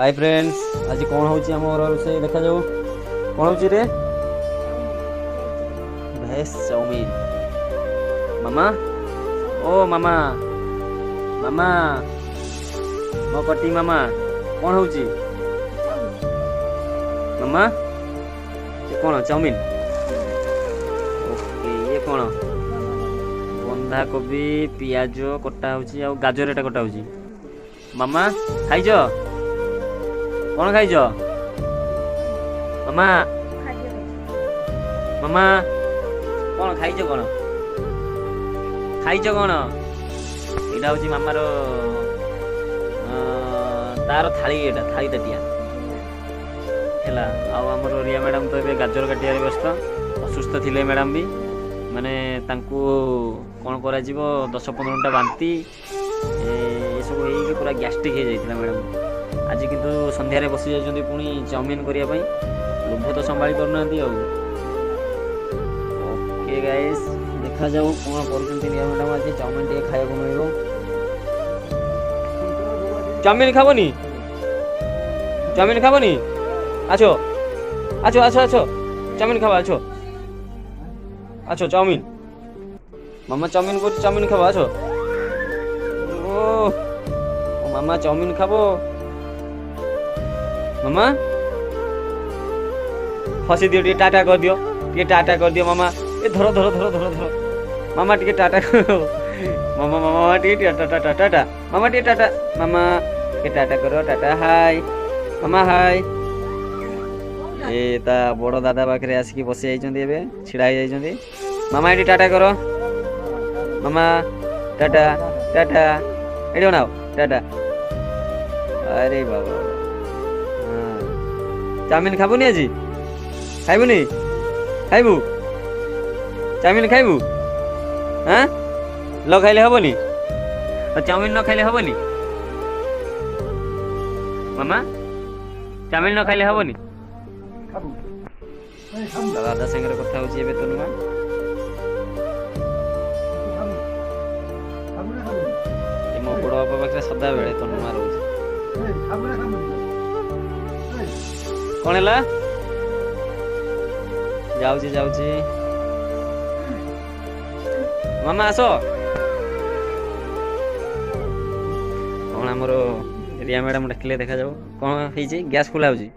Hi friends, आज कौन होची हमर रोसे देखा जाऊ कौन होची रे भेस चाउमीन। मामा ओ मामा मामा मो पटी मामा कौन होची मामा ये कौन चाउमीन। ओके ये कौन बंधा कोबी पियाज कटा होची आ गाजर एटा कटा होची। मामा खाइज कौन खाइज मामा मामा कौन खाइज कौन खाइज कौन एटा होची मामार तार थाली एटा थाली ताटिया हैला। आ हमर रिया मैडम तो ए गाजर काटिया व्यस्त असुस्थ थिले मैडम भी माने तांको कौन करा जीवो 10-15 घंटा बांती ये सब होई पूरा गैस्ट्रिक हो जाइतिला मैडम। आज किंतु संध्यारे बसी जाइछन्ती पुणी चाउमीन करिया पई लोभ तो संभाली करना दी। ओके गाइस देखा जाऊ कोन करछन्ती रिया मैडम आज चाउमीन टे खाया को मिलबो। चाउमीन खाबोनी चाउमीन खाबोनी आछो आछो आछो आछो चाउमीन खाबा आछो आछो चाउमीन मामा चाउमीन को चाउमीन खाबा आछो। ओ मामा चाउमीन खाबो मामा हसी दियो टे टाटा कर दियो टे टाटा कर दियो मामा ए धरो धरो धरो धरो धरो मामा टे टाटा करो मामा मामा टे टाटा टाटा टाटा मामा टे टाटा मामा के टाटा करो टाटा हाय मामा हाय। ए ता बड़ दादा पाखरे आसिकी बसी जाइछन्ती एबे छिड़ा हो जाइछन्ती मामा एटी टाटा करो मामा टाटा टाटा एटी बनाओ टाटा। अरे बाबा चाउमीन खाबुनी आज खाइबुनी खाइबु चाउमीन खाइबु हाँ ल खाइले हबनी चाउमीन न खाइले हबनी मामा चाउमीन न खाइले हबनी। दादा संगे कथा होची एबे तो नुआ मो बड़ बापा पाखे सदा बेले तो नुआ रोज कौन है जाऊची जाऊची मामा आसो कौन आमर रिया मैडम डाकिले देखा जाऊ कौन है गैस खुला होची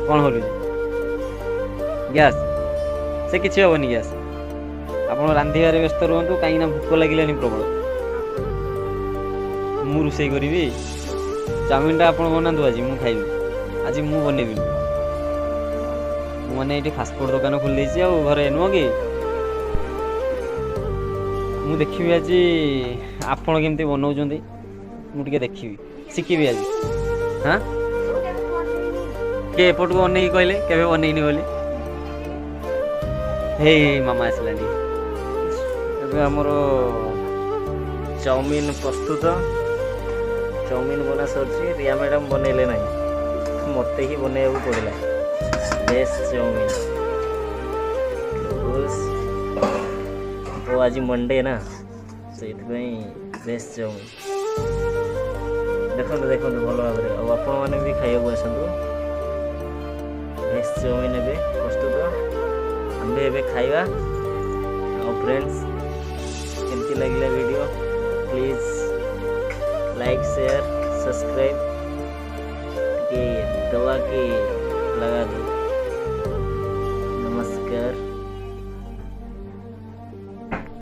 कौन हलुची गैस से किसी हेनी गैस आप रांधिबार व्यस्त रुहतु कहीं भोक लगे प्रबल मु रोषे करी चाउमीन टा आप बनातु आज मु खाइबी आज मु बनैबी मैंने ये फास्टफुड दुकान खोल देसी घरे नुह कि मु देखी आज आपण केमती बनाऊँ मुझे देखी शिखी आज हाँ के एपट को अनेक कहले केवे बनईनी बोली हे मामा आसलानी एबे हमर चाउमीन प्रस्तुत चाउमीन बना सरछि रिया मैडम बनैले नहीं मते ही बनैबा पड़ला बेस्ट चाउमीन वो आज मंडे ना से बेस्ट चाउमीन देखो देखो भल भाव आप भी खाइबा आसतु बेस्ट चाउमीन ए प्रस्तुत आम भी खाइबा। फ्रेंड्स केमती लगे video please like share subscribe के दवा के लगा दो।